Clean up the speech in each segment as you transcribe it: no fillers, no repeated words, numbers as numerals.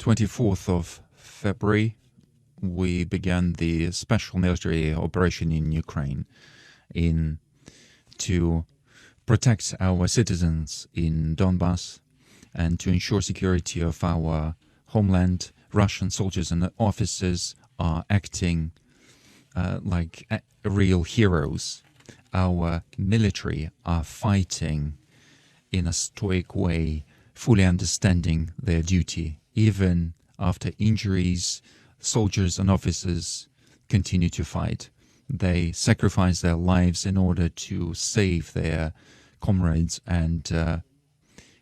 24th of February, we began the special military operation in Ukraine to protect our citizens in Donbass and to ensure security of our homeland. Russian soldiers and officers are acting like real heroes. Our military are fighting in a stoic way, fully understanding their duty. Even after injuries, soldiers and officers continue to fight. They sacrifice their lives in order to save their comrades and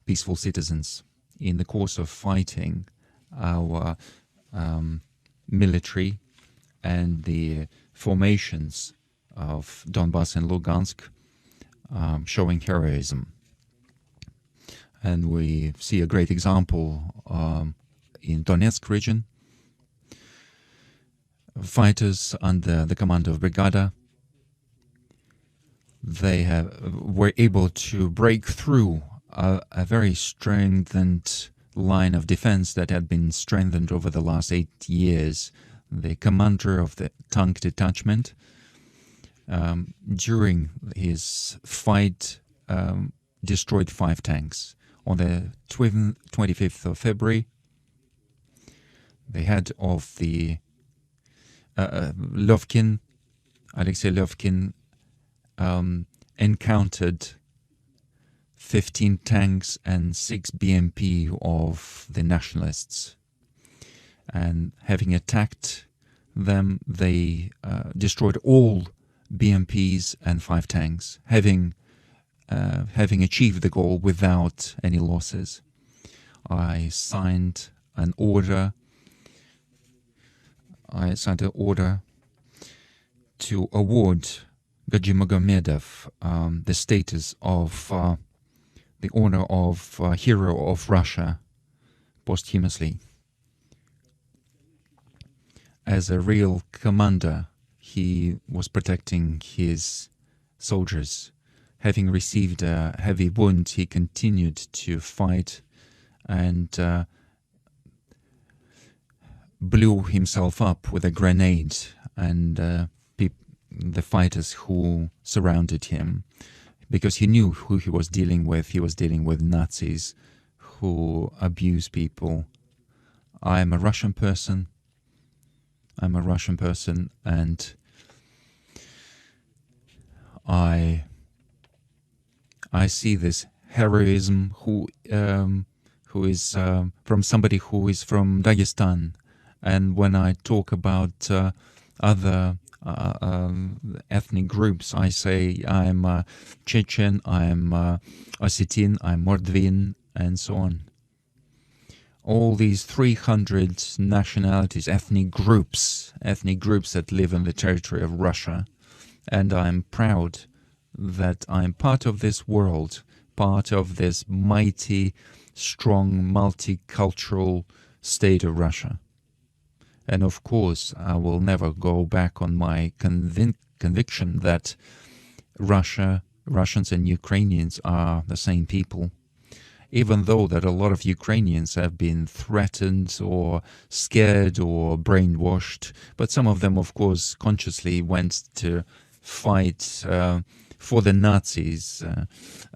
peaceful citizens. In the course of fighting, our military and the formations of Donbass and Lugansk showing heroism. And we see a great example in Donetsk region. Fighters under the command of Brigada, they were able to break through a very strengthened line of defense that had been strengthened over the last 8 years. The commander of the tank detachment, during his fight, destroyed 5 tanks. On the 25th of February, the head of the Alexei Lovkin, encountered 15 tanks and 6 BMP of the nationalists. And having attacked them, they destroyed all BMPs and 5 tanks, having achieved the goal without any losses. I signed an order. To award Gaji Magomedov the status of the honor of Hero of Russia posthumously. As a real commander, he was protecting his soldiers. Having received a heavy wound, he continued to fight and blew himself up with a grenade, and the fighters who surrounded him, because he knew who he was dealing with. He was dealing with Nazis who abuse people. I am a Russian person. And I see this heroism who is from somebody who is from Dagestan. And when I talk about other ethnic groups, I say I'm Chechen, I'm Ossetin, I'm Mordvin, and so on. All these 300 nationalities, ethnic groups that live in the territory of Russia. And I'm proud that I'm part of this world, part of this mighty, strong, multicultural state of Russia. And of course, I will never go back on my conviction that Russians and Ukrainians are the same people. Even though that a lot of Ukrainians have been threatened or scared or brainwashed, but some of them, of course, consciously went to fight for the Nazis,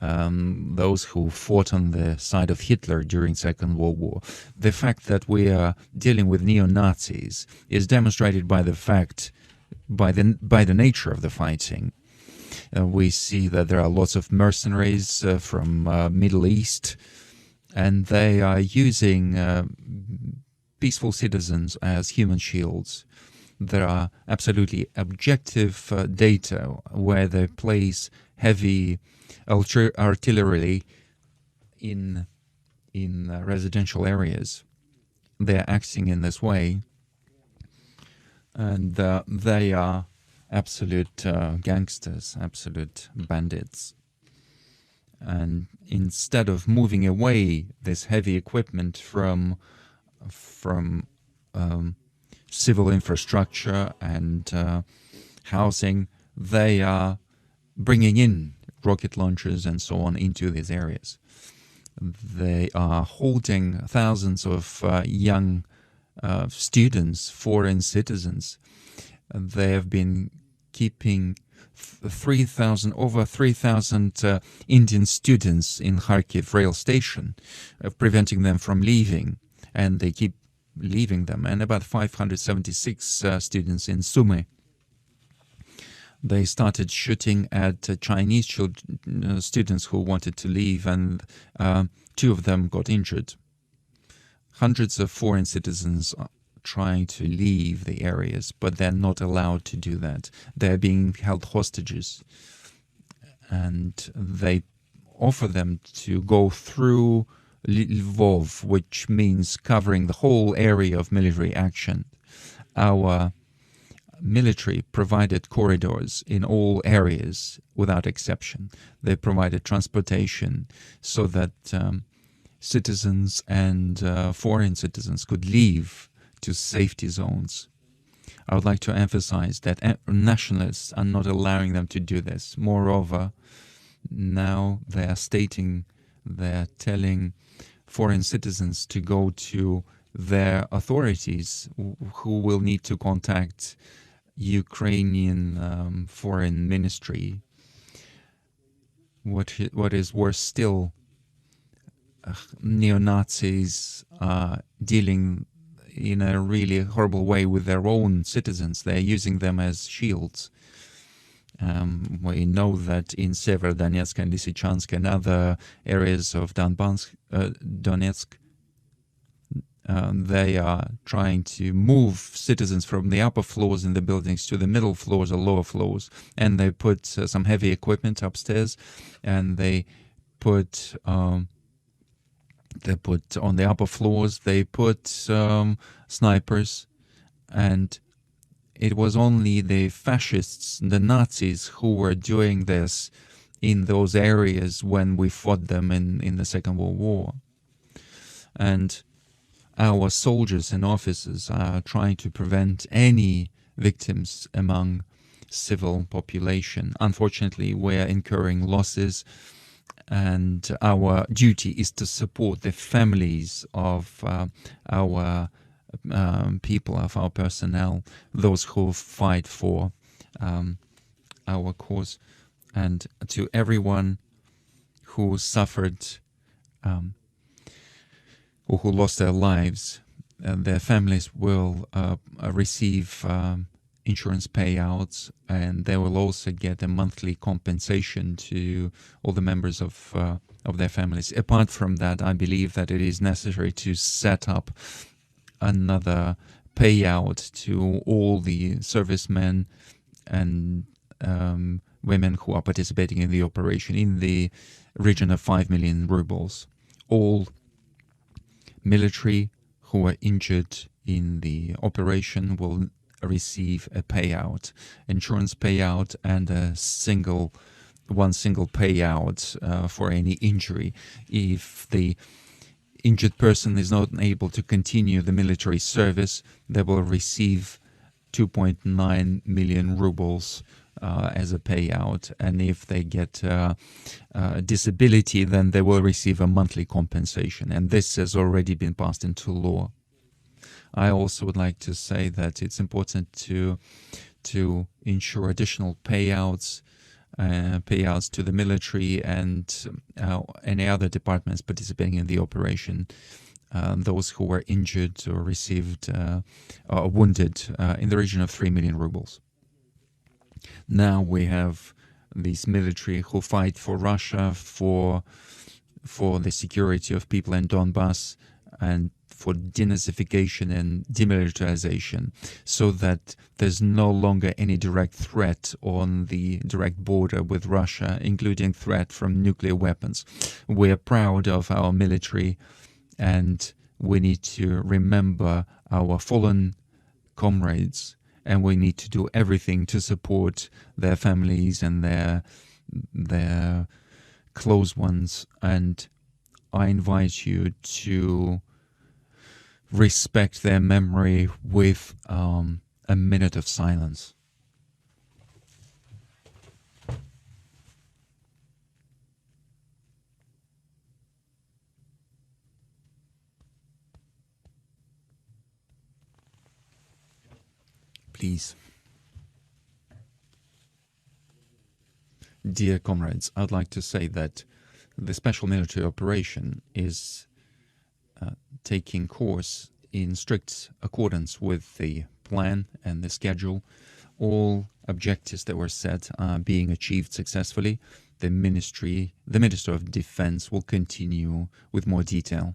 those who fought on the side of Hitler during Second World War. The fact that we are dealing with neo-Nazis is demonstrated by the fact, by the nature of the fighting. We see that there are lots of mercenaries from Middle East, and they are using peaceful citizens as human shields. There are absolutely objective data where they place heavy artillery in residential areas. They are acting in this way, and they are absolute gangsters, absolute bandits. And instead of moving away this heavy equipment from civil infrastructure and housing, they are bringing in rocket launchers and so on into these areas. They are holding thousands of young students, foreign citizens. They have been keeping 3,000, over 3,000 Indian students in Kharkiv rail station, preventing them from leaving, and they keep leaving them, and about 576 students in Sumy. They started shooting at Chinese students who wanted to leave, and 2 of them got injured. Hundreds of foreign citizens are trying to leave the areas, but they're not allowed to do that. They're being held hostages, and they offer them to go through Lvov, which means covering the whole area of military action. Our military provided corridors in all areas without exception. They provided transportation so that citizens and foreign citizens could leave to safety zones. I would like to emphasize that nationalists are not allowing them to do this. Moreover, now they are they're telling foreign citizens to go to their authorities, who will need to contact Ukrainian foreign ministry. What is worse still, neo-Nazis are dealing in a really horrible way with their own citizens. They're using them as shields. We know that in Severodonetsk and Lysychansk and other areas of Donetsk, they are trying to move citizens from the upper floors in the buildings to the middle floors or lower floors, and they put some heavy equipment upstairs, and they put on the upper floors, they put snipers, and it was only the fascists, the Nazis, who were doing this in those areas when we fought them in the Second World War. And our soldiers and officers are trying to prevent any victims among civil population. Unfortunately, we're incurring losses, and our duty is to support the families of our people, of our personnel, those who fight for our cause, and to everyone who suffered or who lost their lives. Their families will receive insurance payouts, and they will also get a monthly compensation to all the members of their families. Apart from that, I believe that it is necessary to set up another payout to all the servicemen and women who are participating in the operation in the region of 5 million rubles. All military who were injured in the operation will receive a payout, insurance payout, and one single payout for any injury. If the injured person is not able to continue the military service, they will receive 2.9 million rubles as a payout, and if they get disability, then they will receive a monthly compensation, and this has already been passed into law. I also would like to say that it's important to ensure additional payouts to the military and any other departments participating in the operation, those who were injured or received or wounded in the region of 3 million rubles. Now we have these military who fight for Russia, for the security of people in Donbass, and for denazification and demilitarization, so that there's no longer any direct threat on the direct border with Russia, including threat from nuclear weapons. We're proud of our military, and we need to remember our fallen comrades, and we need to do everything to support their families and their close ones. And I invite you to respect their memory with a minute of silence. please. Dear comrades, I'd like to say that the special military operation is taking course in strict accordance with the plan and the schedule. All objectives that were set are being achieved successfully. The Minister of Defense will continue with more detail.